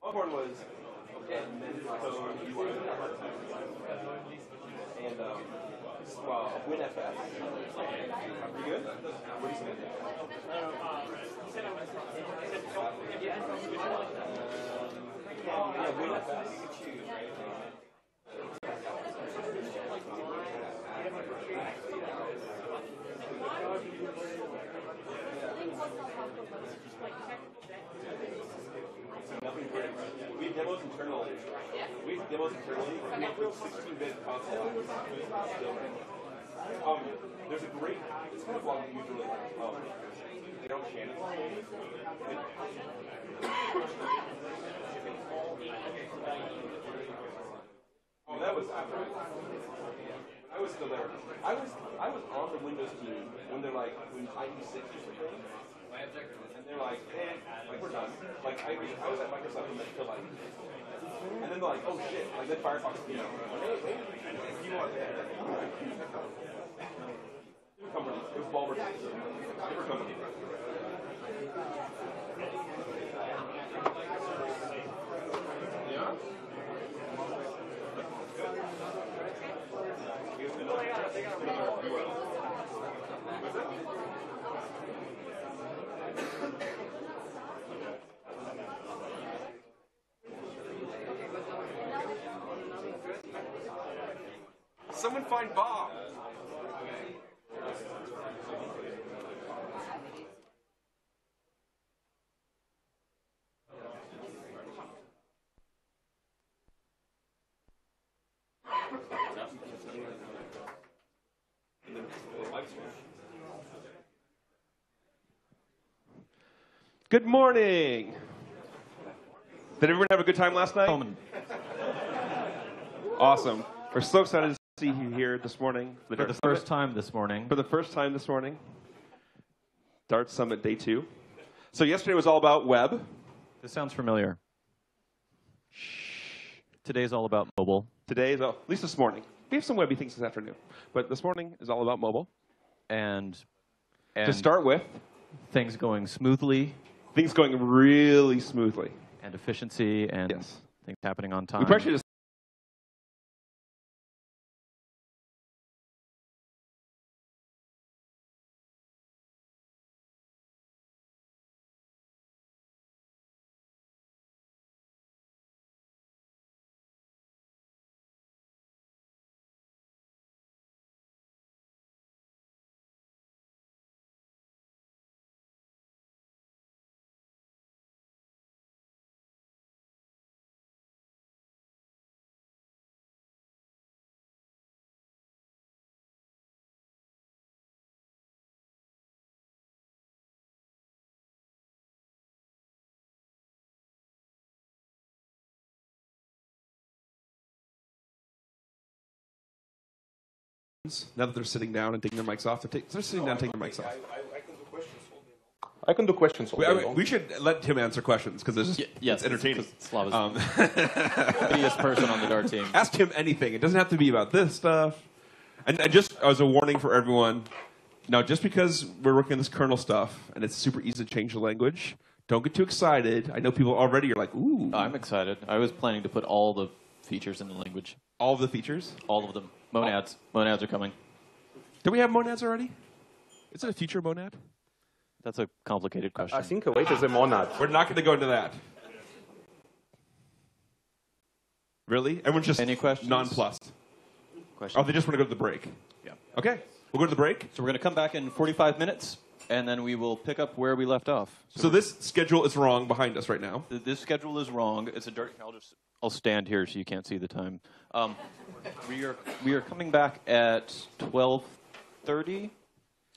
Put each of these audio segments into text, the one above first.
Osborne was so and WinFS. You good? What do you say? Yeah, WinFS. You can choose, right? We have demos internally. We have demos internally. We have 16-bit console. There's a great. It's kind of long usually. They don't channel. Oh, that was after. I was still there. I was on the Windows team when they're like when IE6 or something. And they're like, like we're done. Like I was at Microsoft until like, and then they're like, oh shit, like then Firefox, you know, you want company. It was Walmart. Different company. Yeah. Someone find Bob. Good morning. Did everyone have a good time last night? Awesome. We're so excited to see you here this morning. For the first time this morning. For the first time this morning. Dart Summit Day 2. So yesterday was all about web. This sounds familiar. Today's all about mobile. Today is, at least this morning. We have some webby things this afternoon. But this morning is all about mobile. And to start with, things going smoothly. Things going really smoothly. And efficiency and things happening on time. We probably should just now that they're sitting down and taking their mics off, they're sitting down and taking their mics off. I can do questions all day long. We should let Tim answer questions because it's entertaining. Slava's the prettiest person on the Dart team. Ask him anything. It doesn't have to be about this stuff. And just as a warning for everyone, now just because we're working on this kernel stuff and it's super easy to change the language, don't get too excited. I know people already are like, ooh. I'm excited. I was planning to put all the features in the language. All of the features? All of them. Monads. Monads are coming. Do we have monads already? Is it a feature monad? That's a complicated question. I think await is a monad. We're not going to go into that. Really? Everyone's just Any questions? nonplussed. Questions? Oh, they just want to go to the break. Yeah. Okay. We'll go to the break. So we're going to come back in 45 minutes, and then we will pick up where we left off. So this schedule is wrong behind us right now. This schedule is wrong. It's a Dart. I'll stand here so you can't see the time. We are coming back at 12:30.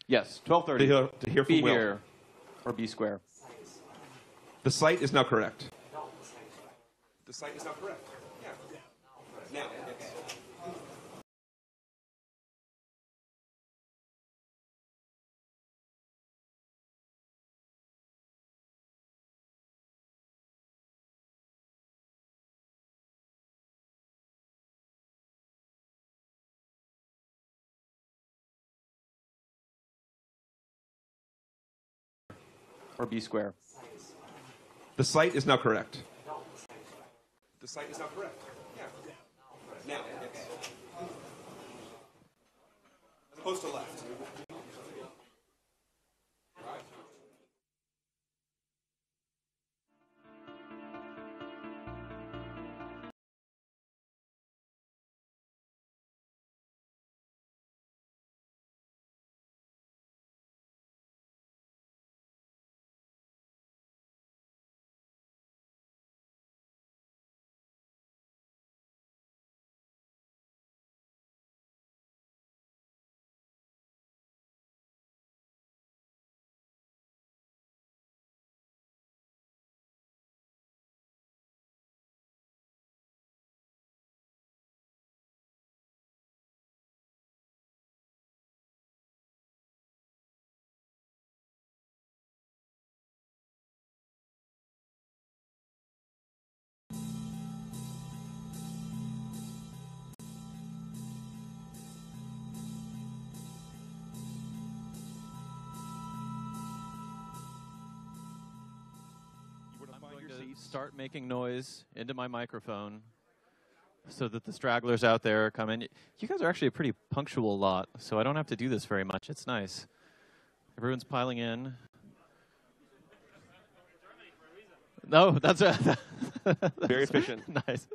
Yes, 12:30. To hear from Be Will. here or be square. The site is now correct. The site is now correct. Yeah. Now, yes. Or be square. The site is now correct. The site is not correct. Yeah. Now, yes. As opposed to left. Right. Start making noise into my microphone so that the stragglers out there come in. You guys are actually a pretty punctual lot, so I don't have to do this very much. It's nice. Everyone's piling in. No, that's very efficient. Nice.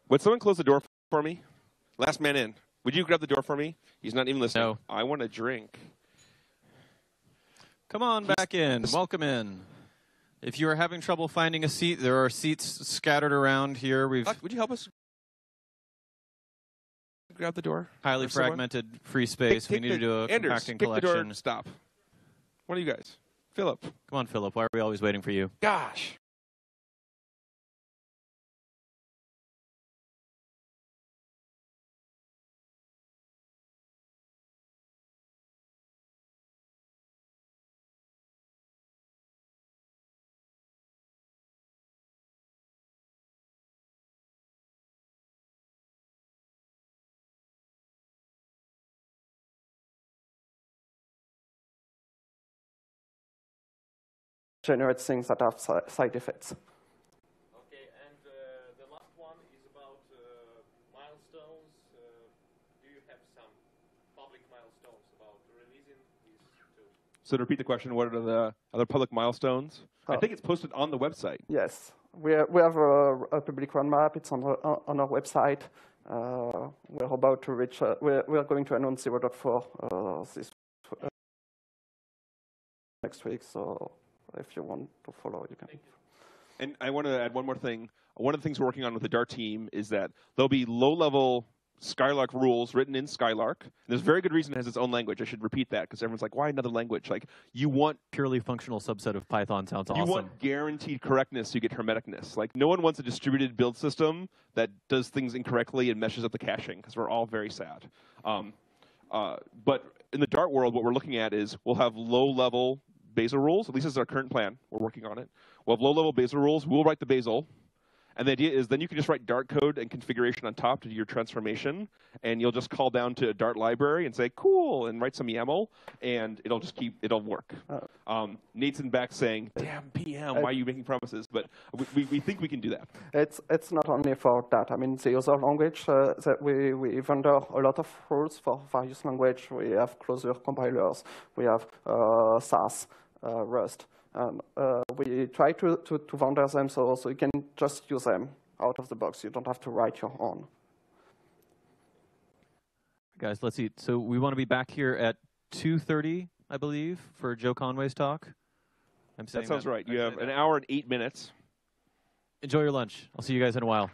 Would someone close the door for me? Last man in. Would you grab the door for me? He's not even listening. No. I want a drink. Come on back in. Welcome in. If you are having trouble finding a seat, there are seats scattered around here. We've Would you help us grab the door? highly fragmented free space. We need to do a compacting collection. The door. Stop. One of you guys. Philip. Come on, Philip. Why are we always waiting for you? Gosh. Generate things that have side effects. Okay, and the last one is about milestones. Do you have some public milestones about releasing these two? So to repeat the question, what are the other public milestones? I think it's posted on the website. Yes, we have a public roadmap. It's on our website. We're about to reach. We're going to announce 0.4 this next week. So if you want to follow, you can. And I want to add one more thing. One of the things we're working on with the Dart team is that there'll be low-level Skylark rules written in Skylark. There's very good reason it has its own language. I should repeat that because everyone's like, why another language? Like, you want Purely functional subset of Python sounds awesome. You want guaranteed correctness, so you get hermeticness. Like, no one wants a distributed build system that does things incorrectly and meshes up the caching, because we're all very sad. But in the Dart world, what we're looking at is we'll have low-level Bazel rules. At least this is our current plan. We're working on it. We'll have low-level Bazel rules. We'll write the Bazel. And the idea is then you can just write Dart code and configuration on top to do your transformation, and you'll just call down to a Dart library and say, cool, and write some YAML, and it'll work. Nate's in back saying, damn PM, why are you making promises? But we think we can do that. It's not only for that. I mean, the other language, that we vendor a lot of rules for various language. We have Clojure compilers. We have SAS, Rust. We try to vendor them so you can just use them out of the box. You don't have to write your own. Guys, let's see. So we want to be back here at 2:30, I believe, for Joe Conway's talk. That sounds right. You have an hour and 8 minutes. Enjoy your lunch. I'll see you guys in a while.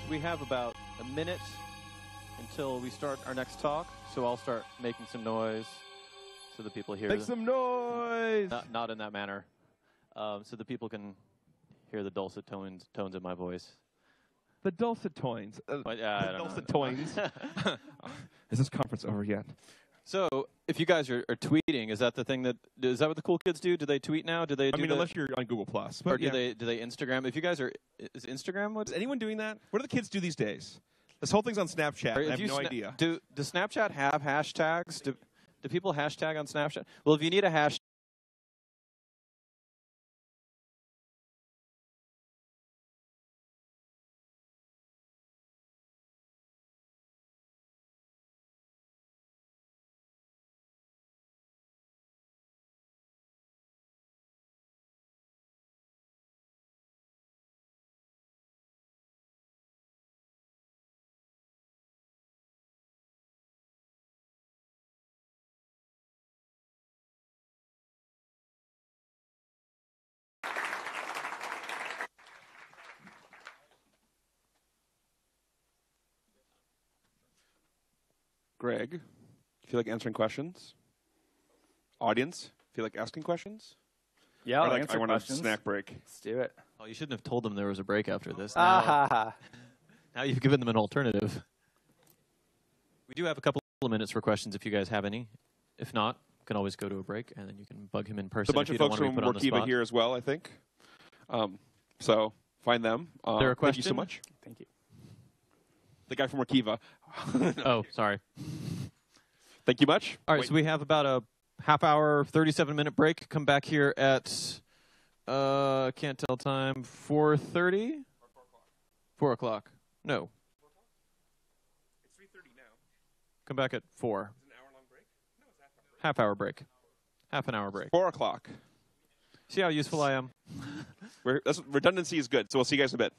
we have about a minute until we start our next talk, so I'll start making some noise so the people hear. Make some noise! Not in that manner, so the people can hear the dulcet tones in my voice. The dulcet tones. But, I don't Dulcet know. tones. Is this conference over yet? So, if you guys are tweeting, is that what the cool kids do? Do they tweet now? Do they? Unless you're on Google Plus. But Or do they Instagram? If you guys are, is Instagram what? Is anyone doing that? What do the kids do these days? This whole thing's on Snapchat. I have no idea. Does Snapchat have hashtags? Do people hashtag on Snapchat? Well, if you need a hashtag. Greg, feel like answering questions? Audience, feel like asking questions? Yeah, I'll Or answer I want questions. a snack break. Let's do it. Oh, you shouldn't have told them there was a break after this. Ah, Now you've given them an alternative. We do have a couple of minutes for questions if you guys have any. If not, you can always go to a break, and then you can bug him in person. There's a bunch if of you don't folks want to from be put on the Workiva spot. here as well, I think. So find them. There a Thank you so question? much. thank you. The guy from Workiva. Oh, sorry. Thank you much. All right, Wait. so we have about a half hour, 37-minute break. Come back here at, can't tell time, 4:30? 4 o'clock. No. It's 3:30 now. Come back at 4. Is it an hour-long break? No, it's a Half hour break. Half an hour break. 4 o'clock. See how useful I am? Redundancy is good, so we'll see you guys in a bit.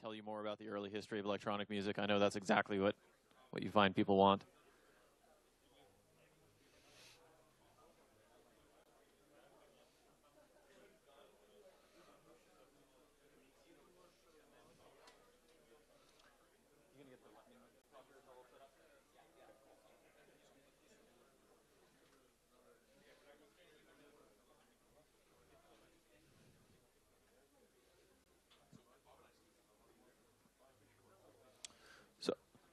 Tell you more about the early history of electronic music. I know that's exactly what you find people want.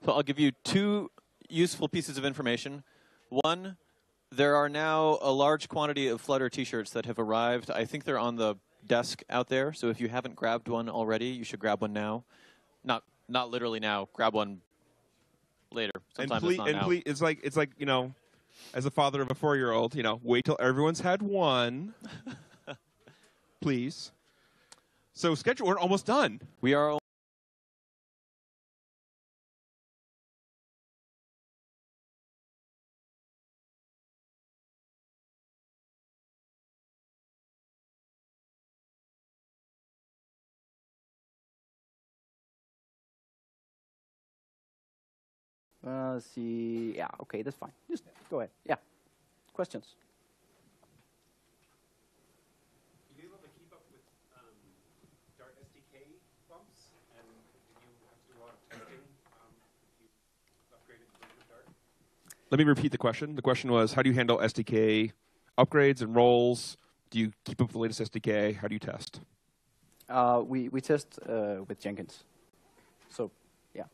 So I'll give you two useful pieces of information. One, there are now a large quantity of Flutter T-shirts that have arrived. I think they're on the desk out there. So if you haven't grabbed one already, you should grab one now. Not literally now. Grab one later. Sometime that's not now. It's like you know, as a father of a 4-year-old, you know, wait till everyone's had one, please. So schedule, we're almost done. We are. See, yeah, okay, that's fine. Just go ahead. Yeah, questions? You able to keep up with Dart SDK bumps, and did you have to do a lot of testing if you upgraded to Dart? Let me repeat the question. The question was, how do you handle SDK upgrades and roles? Do you keep up with the latest SDK? How do you test? We test with Jenkins. So, yeah,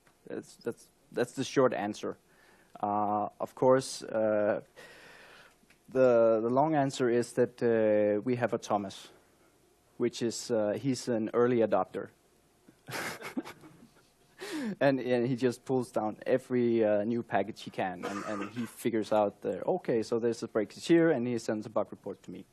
that's the short answer. Of course, the long answer is that we have a Thomas, which is he's an early adopter, and he just pulls down every new package he can, and he figures out okay, so there's a breakage here, and he sends a bug report to me.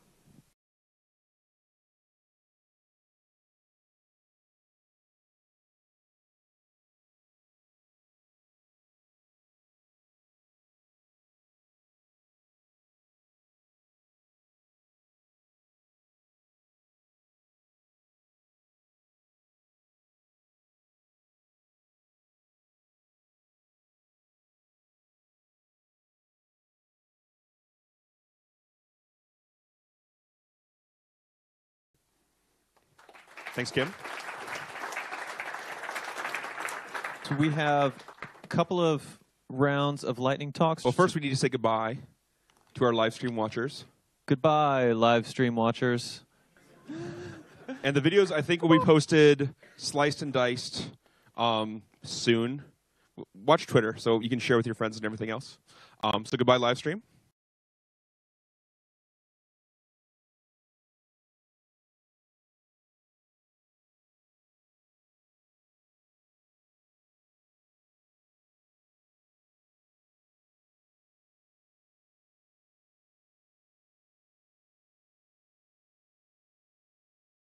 Thanks, Kim. So we have a couple of rounds of lightning talks. Well, first we need to say goodbye to our live stream watchers. Goodbye, live stream watchers. And the videos, I think, will be posted sliced and diced soon. Watch Twitter so you can share with your friends and everything else. So goodbye, live stream.